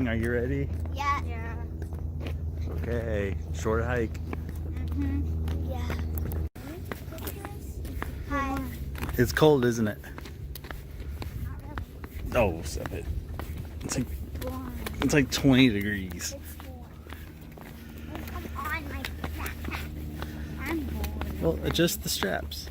hiking. Are you ready? Yeah. Yeah. Okay, short hike. Yeah. Hi. It's cold, isn't it? Not really. Oh, stop it. It's warm. It's like 20 degrees. It's warm. Come on, my backpack. I'm bored. Well, adjust the straps.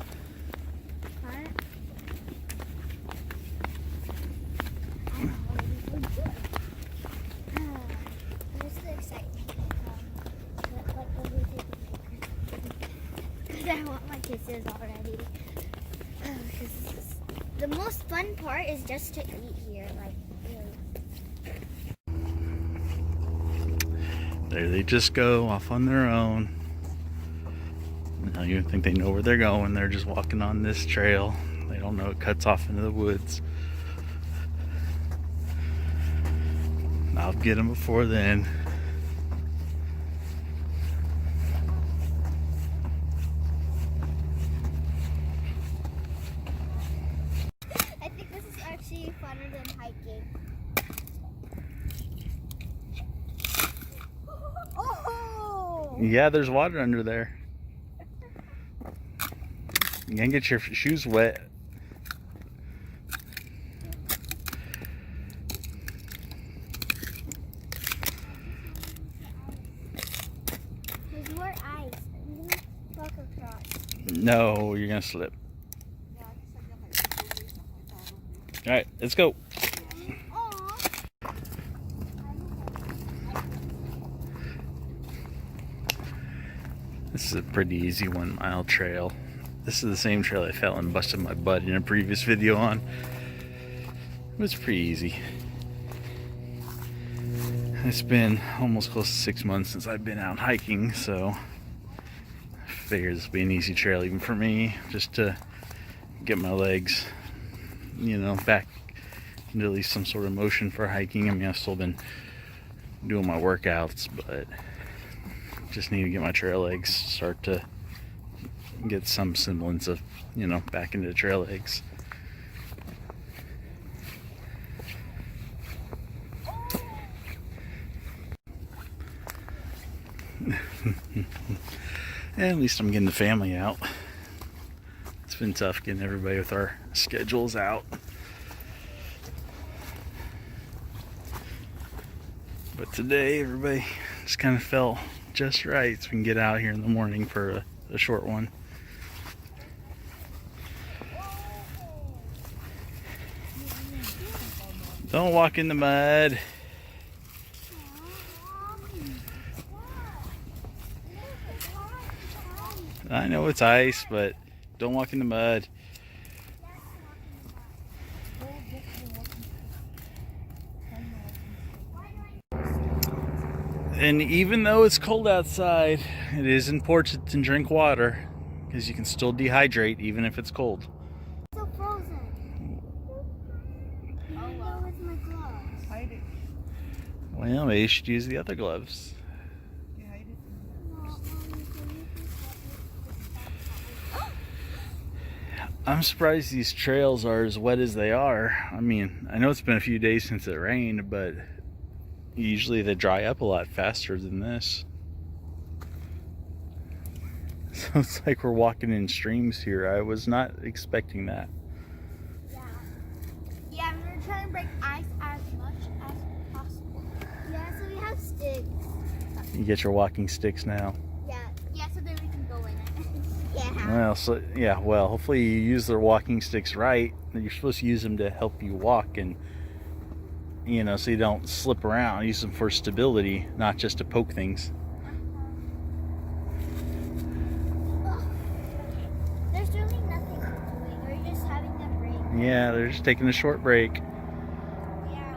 I want my kisses already. The most fun part is just to eat here, like really. There they just go off on their own. Now you think they know where they're going. They're just walking on this trail. They don't know it cuts off into the woods. I'll get them before then. I think this is actually funner than hiking. Oh! Yeah, there's water under there. You can't get your shoes wet. There's more ice. I'm gonna walk across. No, you're gonna slip. All right, let's go. This is a pretty easy 1 mile trail. This is the same trail I fell and busted my butt in a previous video on. It was pretty easy. It's been almost close to 6 months since I've been out hiking, so I figured this would be an easy trail even for me, just to get my legs, you know, back into at least some sort of motion for hiking. I mean, I've still been doing my workouts, but just need to get my trail legs start to get some semblance of, you know, back into the trail legs. And at least I'm getting the family out. It's been tough getting everybody with our schedules out. But today everybody just kind of felt just right so we can get out here in the morning for a short one. Don't walk in the mud. I know it's ice, but don't walk in the mud. And even though it's cold outside, it is important to drink water because you can still dehydrate even if it's cold. It's so frozen. Oh wow. With my gloves. Hide it. Well, maybe you should use the other gloves. Yeah, hide it. I'm surprised these trails are as wet as they are. I mean, I know it's been a few days since it rained, but usually they dry up a lot faster than this. So it's like we're walking in streams here. I was not expecting that. Yeah. Yeah, I'm gonna try and break ice as much as possible. Yeah, so we have sticks. You get your walking sticks now. Yeah. Yeah, so then we can go in it. Yeah. Well, so yeah, well, hopefully you use their walking sticks right. You're supposed to use them to help you walk and, you know, so you don't slip around. Use them for stability, not just to poke things. There's really nothing doing. We're just having a break. Yeah, they're just taking a short break. Yeah,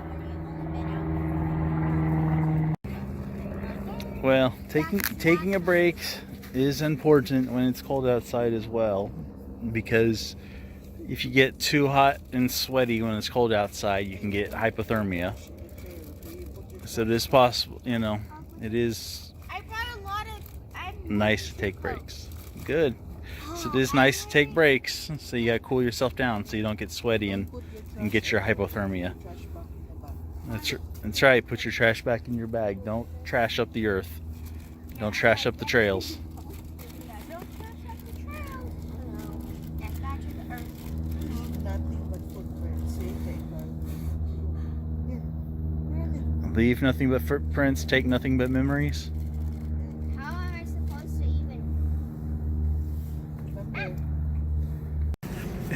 Well, taking a break is important when it's cold outside as well, because if you get too hot and sweaty when it's cold outside, you can get hypothermia. So it is possible, you know, it is I brought a lot of. nice to take breaks. Good. So it is nice to take breaks, so you gotta cool yourself down so you don't get sweaty and get your hypothermia. That's right. Put your trash back in your bag. Don't trash up the earth. Don't trash up the trails. Yeah, don't trash up the trails. Get back to the earth. Nothing but footprints. See, yeah. Really? Leave nothing but footprints. Take nothing but memories. How am I supposed to even? Okay.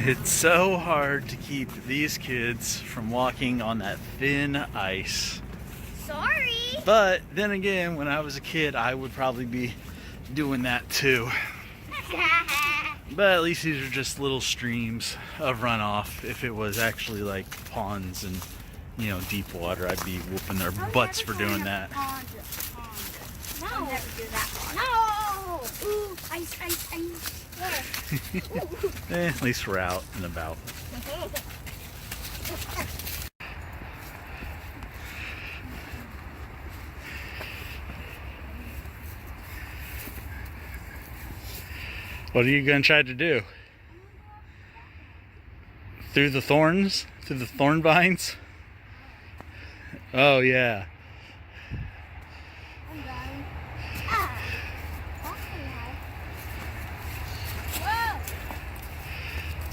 It's so hard to keep these kids from walking on that thin ice. Sorry. But then again, when I was a kid, I would probably be doing that too. But at least these are just little streams of runoff. If it was actually like ponds and, you know, deep water, I'd be whooping their butts for doing that. No. I'll never do that. No. Ooh, ice, ice, ice. At least we're out and about. What are you going to try to do? Through the thorns? Through the thorn vines? Oh, yeah. I'm done. Ah. Whoa.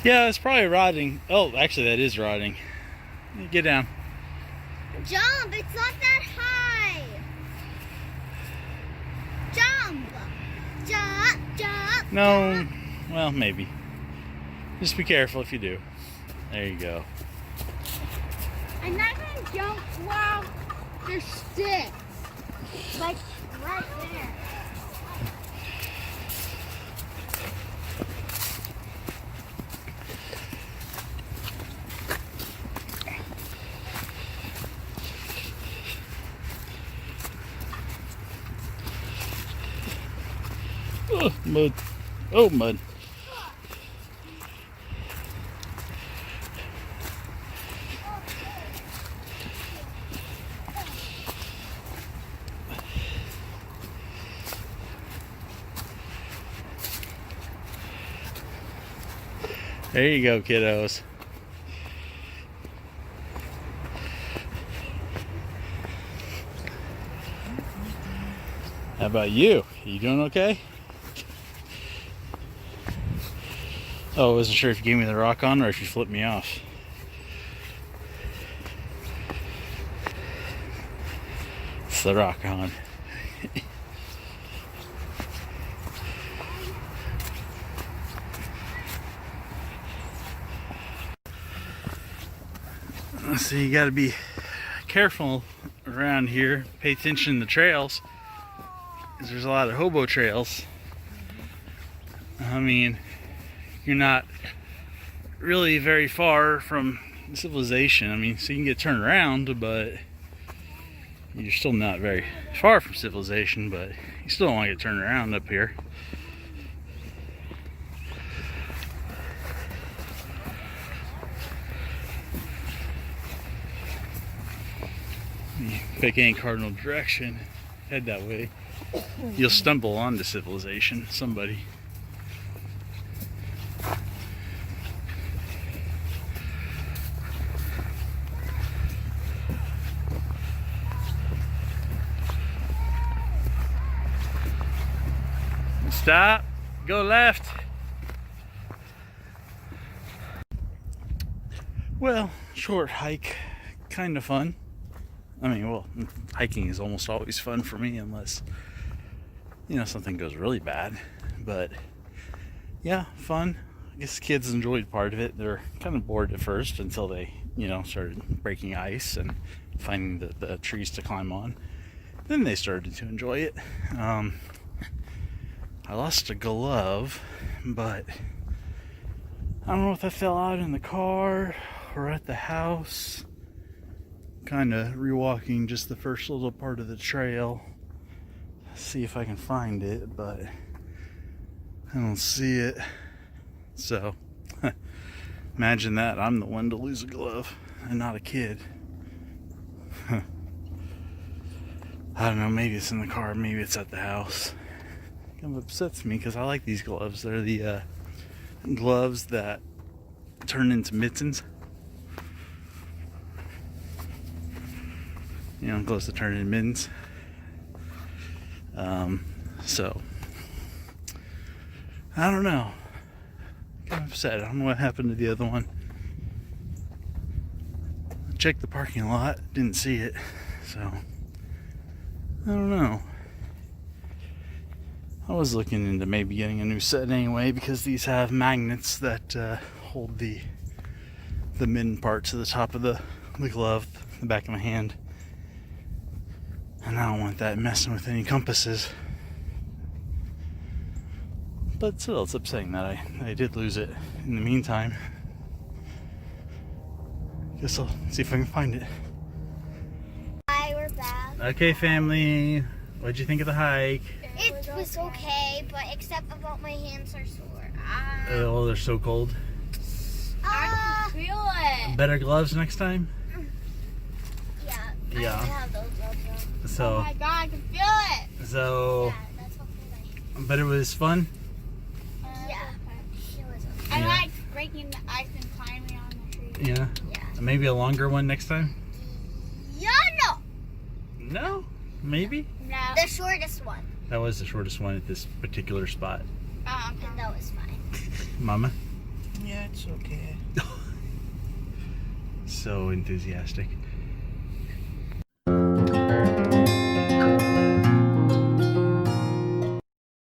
Yeah, it's probably rotting. Oh, actually, that is rotting. Get down. Jump! It's not that high! Jump! Jump! Jump! No, well, maybe. Just be careful if you do. There you go. I'm not gonna jump. Wow! There's sticks. Like, right there. Oh, mud. Oh, mud. There you go, kiddos. How about you? You doing okay? Oh, I wasn't sure if you gave me the rock on or if you flipped me off. It's the rock on. So you got to be careful around here. Pay attention to the trails, because there's a lot of hobo trails. I mean, you're not really very far from civilization. I mean, so you can get turned around, but you're still not very far from civilization, but you still don't want to get turned around up here. You pick any cardinal direction, head that way, you'll stumble onto civilization, somebody. Stop, go left. Well, short hike, kind of fun. I mean, well, hiking is almost always fun for me unless, you know, something goes really bad. But yeah, fun. I guess kids enjoyed part of it. They're kind of bored at first until they, you know, started breaking ice and finding the trees to climb on. Then they started to enjoy it. I lost a glove, but I don't know if I fell out in the car or at the house. Kind of rewalking just the first little part of the trail. See if I can find it, but I don't see it. So, imagine that. I'm the one to lose a glove and not a kid. I don't know, maybe it's in the car, maybe it's at the house. Kind of upsets me because I like these gloves. They're the gloves that turn into mittens. you know, close to turning mittens. So I don't know. Kind of upset. I don't know what happened to the other one. I checked the parking lot, didn't see it, so I don't know. I was looking into maybe getting a new set anyway, because these have magnets that hold the mitten part to the top of the glove, the back of my hand, and I don't want that messing with any compasses. But still, it's upsetting that I did lose it in the meantime. Guess I'll see if I can find it. Hi, we're back. Okay, family, what'd you think of the hike? It was okay, but except about my hands are sore. Oh, they're so cold. I can feel it. Better gloves next time? Yeah. Yeah. I have those gloves on. So, Oh my god, I can feel it. so, Yeah, that's what I like. but it was fun. Yeah. It was okay. I Yeah. like breaking the ice and climbing on the tree. Yeah. Yeah. Maybe a longer one next time? Yeah, no. No? Maybe? No. The shortest one. That was the shortest one at this particular spot. And that was fine. Mama? Yeah, it's okay. So enthusiastic.